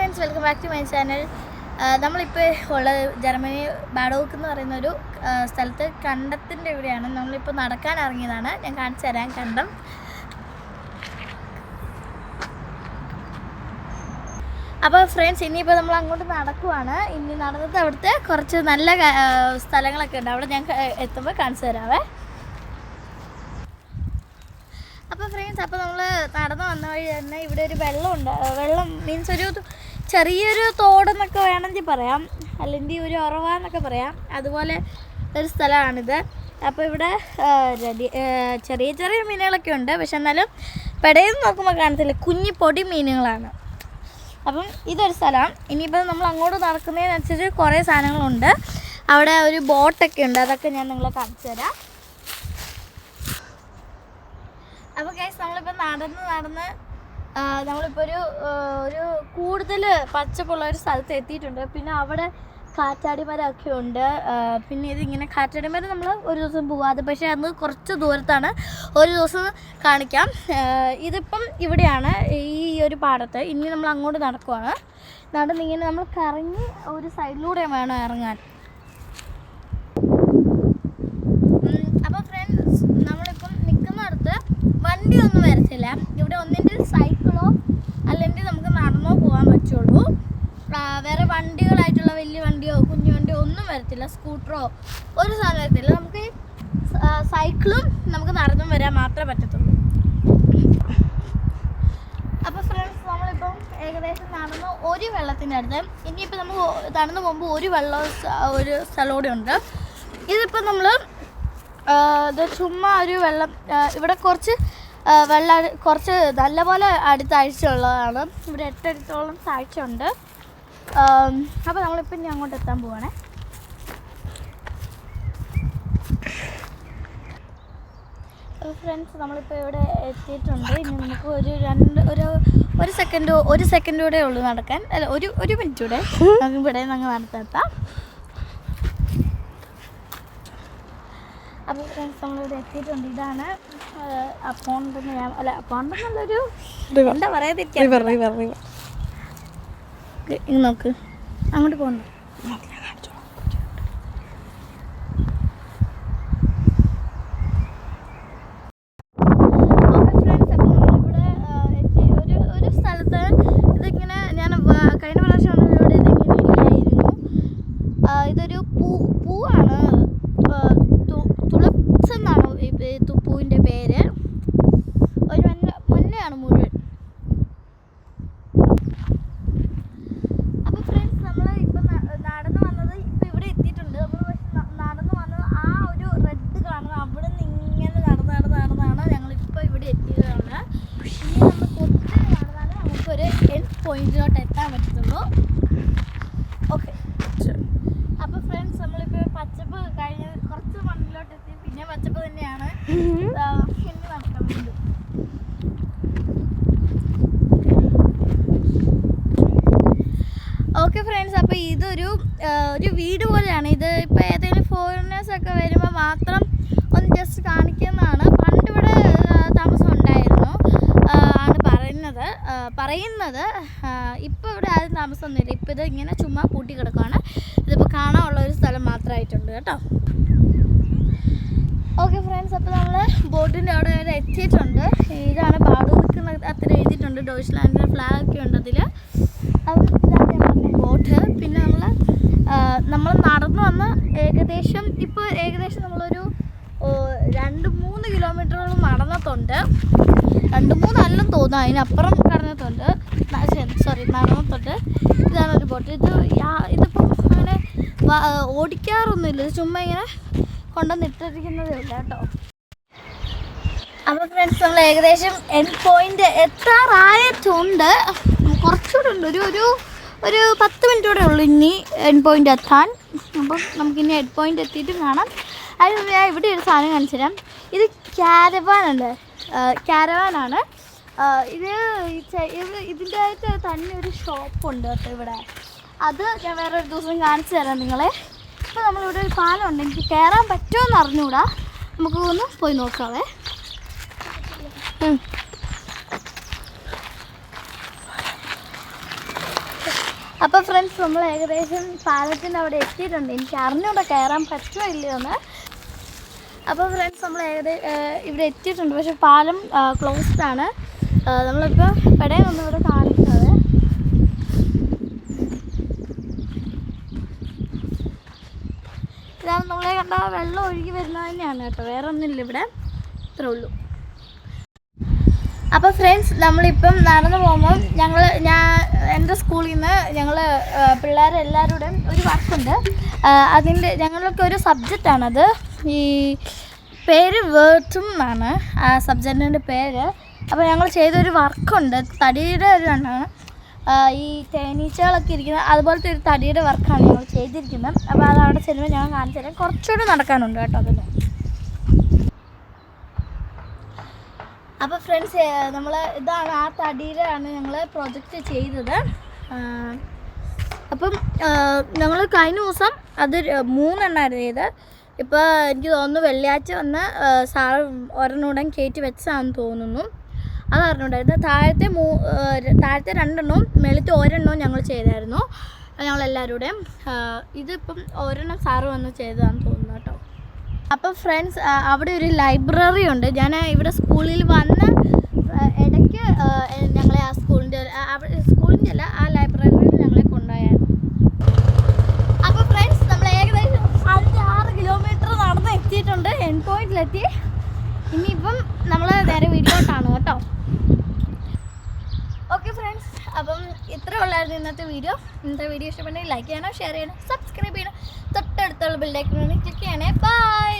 Friends, welcome back to my channel. നമ്മളിപ്പോൾ ഉള്ളത് Germany ബാഡോക്ക് എന്ന് പറയുന്നൊരു സ്ഥലത്ത് കണ്ടത്തിൻ്റെ ഇവിടെയാണ്. നമ്മളിപ്പോൾ നടക്കാൻ ഇറങ്ങിയതാണ്. ഞാൻ കാണിച്ചു തരാം കണ്ടം. അപ്പോൾ ഫ്രണ്ട്സ്, ഇനിയിപ്പോൾ നമ്മൾ അങ്ങോട്ട് നടക്കുവാണ്. ഇനി നടന്നിട്ട് അവിടുത്തെ കുറച്ച് നല്ല സ്ഥലങ്ങളൊക്കെ ഉണ്ട്. അവിടെ ഞാൻ എത്തുമ്പോൾ കാണിച്ചു തരാവേ. അപ്പോൾ ഫ്രണ്ട്സ്, അപ്പോൾ നമ്മൾ നടന്നു വന്ന വഴി തന്നെ ഇവിടെ ഒരു വെള്ളമുണ്ട്. വെള്ളം മീൻസ് ഒരു ചെറിയൊരു തോടെന്നൊക്കെ വേണമെങ്കിൽ പറയാം, അല്ലെങ്കിൽ ഒരു ഉറവാന്നൊക്കെ പറയാം. അതുപോലെ ഒരു സ്ഥലമാണിത്. അപ്പോൾ ഇവിടെ ചെറിയ ചെറിയ മീനുകളൊക്കെ ഉണ്ട്. പക്ഷെ എന്നാലും പെടയിൽ നോക്കുമ്പോൾ കാണത്തില്ല, കുഞ്ഞി പൊടി മീനുകളാണ്. അപ്പം ഇതൊരു സ്ഥലമാണ്. ഇനിയിപ്പോൾ നമ്മൾ അങ്ങോട്ട് നടക്കുന്നതിനനുസരിച്ച് കുറേ സാധനങ്ങളുണ്ട്. അവിടെ ഒരു ബോട്ടൊക്കെ ഉണ്ട്, അതൊക്കെ ഞാൻ നിങ്ങളെ കാണിച്ചു തരാം. അപ്പോൾ ഗൈസ്, നമ്മളിപ്പോൾ നടന്ന് നമ്മളിപ്പോൾ ഒരു കൂടുതൽ പച്ചപ്പുള്ള ഒരു സ്ഥലത്ത് എത്തിയിട്ടുണ്ട്. പിന്നെ അവിടെ കാറ്റാടിമരമൊക്കെ ഉണ്ട്. പിന്നെ ഇതിങ്ങനെ കാറ്റാടിമരം നമ്മൾ ഒരു ദിവസം പോവാതെ, പക്ഷേ അന്ന് കുറച്ച് ദൂരത്താണ്. ഒരു ദിവസം കാണിക്കാം. ഇതിപ്പം ഇവിടെയാണ്, ഈ ഒരു പാടത്ത്. ഇനി നമ്മൾ അങ്ങോട്ട് നടക്കുവാണ്. നടന്നിങ്ങനെ നമ്മൾ കറങ്ങി ഒരു സൈഡിലൂടെ വേണം ഇറങ്ങാൻ. അപ്പോൾ ഫ്രണ്ട്സ്, നമ്മളിപ്പം നിൽക്കുന്നിടത്ത് വണ്ടിയൊന്നും വരത്തില്ല. ഇവിടെ ഒന്നെങ്കിൽ സൈക്കിളോ അല്ലെങ്കിൽ നമുക്ക് നടന്നോ പോകാൻ പറ്റുള്ളൂ. വേറെ വണ്ടികളായിട്ടുള്ള വലിയ വണ്ടിയോ കുഞ്ഞു വണ്ടിയോ ഒന്നും വരത്തില്ല. സ്കൂട്ടറോ ഒരു സാധനം വരത്തില്ല. നമുക്ക് സൈക്കിളും നമുക്ക് നടന്നും വരാൻ മാത്രമേ പറ്റത്തുള്ളൂ. അപ്പോൾ ഫ്രണ്ട്സ്, നമ്മളിപ്പം ഏകദേശം നടന്ന് ഒരു വെള്ളത്തിൻ്റെ അടുത്ത്. ഇനിയിപ്പോൾ നമുക്ക് നടന്നു പോകുമ്പോൾ ഒരു സ്ഥലം കൂടെ ഉണ്ട്. ഇതിപ്പോൾ നമ്മൾ ഇത് ചുമ്മാ ഒരു വെള്ളം, ഇവിടെ കുറച്ച് കുറച്ച് നല്ലപോലെ താഴ്ച ഉള്ളതാണ്. ഇവിടെ 8 അടിത്തോളം താഴ്ച ഉണ്ട്. അപ്പോൾ നമ്മളിപ്പോൾ ഇനി അങ്ങോട്ട് എത്താൻ പോവാണേ. ഫ്രണ്ട്സ്, നമ്മളിപ്പോൾ ഇവിടെ എത്തിയിട്ടുണ്ട്. ഇനി നമുക്ക് ഒരു സെക്കൻഡ് കൂടെ ഉള്ളൂ നടക്കാൻ. അല്ല, ഒരു മിനിറ്റ് കൂടെ നമുക്ക് ഇവിടെ നിന്ന് അങ്ങ് നടത്തെത്താം. അപ്പോൾ ഫ്രണ്ട്സ്, നമ്മളിവിടെ എത്തിയിട്ടുണ്ട്. ഇതാണ് അപ്പോണ്ടെന്നുള്ളൊരു എന്താ പറയാതിരിക്കാം. ഇങ്ങ് നോക്ക്, അങ്ങോട്ട് പോകണ്ട. ഇതൊരു പൂവാണ്. തുളപ്സ് എന്നാണ് പൂവിൻ്റെ പേര്. ഒരു മഞ്ഞയാണ് മുഴുവൻ. അപ്പോൾ ഫ്രണ്ട്സ്, നമ്മൾ ഇപ്പം നടന്നു വന്നത് ഇപ്പം ഇവിടെ എത്തിയിട്ടുണ്ട്. നമ്മൾ നടന്നു വന്നത് ആ ഒരു റെഡ് കാണുന്നത് അവിടെ നിന്ന് ഇങ്ങനെ നടന്നാണ് ഞങ്ങളിപ്പോൾ ഇവിടെ എത്തിയതാണ്. ഇനി നമ്മൾ കുറച്ച് നടന്നാലും നമുക്കൊരു എൻഡ് പോയിന്റിലോട്ട് എത്താൻ പറ്റത്തുള്ളൂ. ഓക്കെ. അപ്പോൾ ഫ്രണ്ട്സ്, നമ്മളിപ്പോൾ പച്ചപ്പ് കഴിഞ്ഞ് കുറച്ച് മണ്ണിലോട്ട് എത്തി. പിന്നെ പച്ചപ്പ് തന്നെയാണ്. പിന്നെ നടക്കാൻ വേണ്ടി. ഓക്കെ ഫ്രണ്ട്സ്, അപ്പോൾ ഇതൊരു വീട് പോലെയാണ്. ഇത് ഇപ്പോൾ ഏതെങ്കിലും ഫോറിനേഴ്സൊക്കെ വരുമ്പോൾ മാത്രം ഒന്ന് ജസ്റ്റ് കാണിക്കുന്നതാണ്. പണ്ട് ഇവിടെ താമസം ഉണ്ടായിരുന്നു ആണ് പറയുന്നത്. ഇപ്പോൾ ഇവിടെ ആരും താമസമൊന്നുമില്ല. ഇപ്പോൾ ഇത് ഇങ്ങനെ ചുമ്മാ കൂട്ടി കിടക്കുകയാണ്. ഇതിപ്പോൾ കാണാനുള്ള ഒരു സ്ഥലം മാത്രമായിട്ടുണ്ട് കേട്ടോ. ഓക്കെ ഫ്രണ്ട്സ്, അപ്പോൾ നമ്മൾ ബോട്ടിൻ്റെ അവിടെ വരെ എത്തിയിട്ടുണ്ട്. ഇതാണ് ബാഡോക്ക് അത്ര എഴുതിയിട്ടുണ്ട്. ഡോയ്ച്ച്ലാൻഡിൻ്റെ ഫ്ലാഗൊക്കെ ഉണ്ട് അതിൽ. ഇതാണ് ഞാൻ പറഞ്ഞ ബോട്ട്. പിന്നെ നമ്മൾ നടന്നു വന്ന് ഏകദേശം നമ്മളൊരു 2-3 കിലോമീറ്ററോളം നടന്നിട്ടുണ്ട്. 2-3 അല്ലെന്ന് തോന്നുന്നു, അതിനപ്പുറം നടന്നിട്ടുണ്ട്. ഇതാണ് ഒരു ബോട്ട്. ഇതിപ്പം അങ്ങനെ ഓടിക്കാറൊന്നുമില്ല. ഇത് ചുമ്മാ ഇങ്ങനെ കൊണ്ടുവന്നിട്ടിരിക്കുന്നതേ ഉള്ളൂ കേട്ടോ. അപ്പോൾ ഫ്രണ്ട്സ്, നമ്മൾ ഏകദേശം എൻഡ് പോയിന്റ് എത്താറായിട്ടുണ്ട്. കുറച്ചുകൂടെ ഉണ്ട്. ഒരു 10 മിനിറ്റ് കൂടെ ഉള്ളൂ ഇനി എൻഡ് പോയിന്റ് എത്താൻ. അപ്പം നമുക്കിനി എൻഡ് പോയിന്റ് എത്തിയിട്ട് കാണാം. അതിന് ഞാൻ ഇവിടെ ഒരു സാധനം കാണിച്ചു തരാം. ഇത് ക്യാരവാനാണ്. ഇതിൻ്റെ ആയിട്ട് തന്നെ ഒരു ഷോപ്പുണ്ട് കേട്ടോ ഇവിടെ. അത് ഞാൻ വേറൊരു ദിവസം കാണിച്ചു തരാം നിങ്ങളെ. ഇപ്പോൾ നമ്മളിവിടെ ഒരു പാലമുണ്ട്. എനിക്ക് കയറാൻ പറ്റുമോ എന്ന് അറിഞ്ഞുകൂടാ. നമുക്ക് ഒന്ന് പോയി നോക്കാവേ. അപ്പോൾ ഫ്രണ്ട്സ് നമ്മൾ ഏകദേശം പാലത്തിൻ്റെ അവിടെ എത്തിയിട്ടുണ്ട്. എനിക്ക് അറിഞ്ഞൂടെ കയറാൻ പറ്റുമോ ഇല്ലയോ എന്ന്. അപ്പോൾ ഫ്രണ്ട്സ് നമ്മൾ ഇവിടെ എത്തിയിട്ടുണ്ട്. പക്ഷെ പാലം ക്ലോസ്ഡ് ആണ്. നമ്മളിപ്പോൾ പെടയൊന്നും ഇവിടെ കാണിക്കുന്നത്. ഇതാണ് നമ്മളെ കണ്ട വെള്ളം ഒഴുകി വരുന്നത് തന്നെയാണ് കേട്ടോ, വേറെ ഒന്നുമില്ല ഇവിടെ, ഇത്രേ ഉള്ളൂ. അപ്പോൾ ഫ്രണ്ട്സ് നമ്മളിപ്പം നടന്നു പോകുമ്പോൾ എൻ്റെ സ്കൂളിൽ നിന്ന് ഞങ്ങൾ പിള്ളേരെല്ലാവരുടെയും ഒരു വർക്കുണ്ട്. ഞങ്ങൾക്ക് ഒരു സബ്ജക്റ്റാണത്. ഈ പേര് വേർഡ്സും എന്നാണ് ആ സബ്ജക്റ്റിൻ്റെ പേര്. അപ്പോൾ ഞങ്ങൾ ചെയ്തൊരു വർക്കുണ്ട്, തടിയുടെ ഒരു എണ്ണമാണ്. ഈ തേനീച്ചകളൊക്കെ ഇരിക്കുന്ന അതുപോലത്തെ ഒരു തടിയുടെ വർക്കാണ് ഞങ്ങൾ ചെയ്തിരിക്കുന്നത്. അപ്പോൾ അതവിടെ ചെല്ലുമ്പോൾ ഞങ്ങൾ കാണിച്ചു തരാം. കുറച്ചുകൂടി നടക്കാനുണ്ട് കേട്ടോ അതിന്. അപ്പോൾ ഫ്രണ്ട്സ് ഇതാണ് ആ തടിയിലാണ് ഞങ്ങൾ പ്രൊജക്റ്റ് ചെയ്തത്. അപ്പം ഞങ്ങൾ കഴിഞ്ഞ ദിവസം അത് 3 എണ്ണമായിരുന്നു ചെയ്ത്. ഇപ്പോൾ എനിക്ക് തോന്നുന്നു വെള്ളിയാഴ്ച വന്ന് സാറ് ഒരെണ്ണൂടെ കയറ്റി വെച്ചതാണെന്ന് തോന്നുന്നു. അത് അറിഞ്ഞുണ്ടായിരുന്നു. താഴത്തെ 2 എണ്ണവും മേളത്തെ 1 എണ്ണവും ഞങ്ങൾ ചെയ്തായിരുന്നു ഞങ്ങളെല്ലാവരുടെയും. ഇതിപ്പം 1 എണ്ണം സാറ് വന്ന് ചെയ്തതാണെന്ന് തോന്നുന്നു കേട്ടോ. അപ്പോൾ ഫ്രണ്ട്സ് അവിടെ ഒരു ലൈബ്രറി ഉണ്ട്. ഞാൻ ഇവിടെ സ്കൂളിൽ വന്ന ഇടയ്ക്ക് ഞങ്ങളെ ആ സ്കൂളിൻ്റെ അല്ല ആ ലൈബ്രറിയിൽ ഞങ്ങളെ കൊണ്ടുപോയായിരുന്നു. അപ്പോൾ ഫ്രണ്ട്സ് നമ്മൾ ഏകദേശം 6 കിലോമീറ്റർ നടന്ന് എത്തിയിട്ടുണ്ട്, എൻഡ് പോയിന്റിലെത്തി. ഇനിയിപ്പം നമ്മൾ നേരെ വീട്ടിലോട്ടാണ് കേട്ടോ. ഓക്കെ ഫ്രണ്ട്സ്, അപ്പം ഇത്ര ഉള്ളായിരുന്നു ഇന്നത്തെ വീഡിയോ ഇഷ്ടപ്പെട്ടെങ്കിൽ ലൈക്ക് ചെയ്യണം, ഷെയർ ചെയ്യണം, സബ്സ്ക്രൈബ് ചെയ്യണം, തൊട്ടടുത്തുള്ള ബെൽ ഐക്കൺ ക്ലിക്ക് ചെയ്യണേ. ബൈ.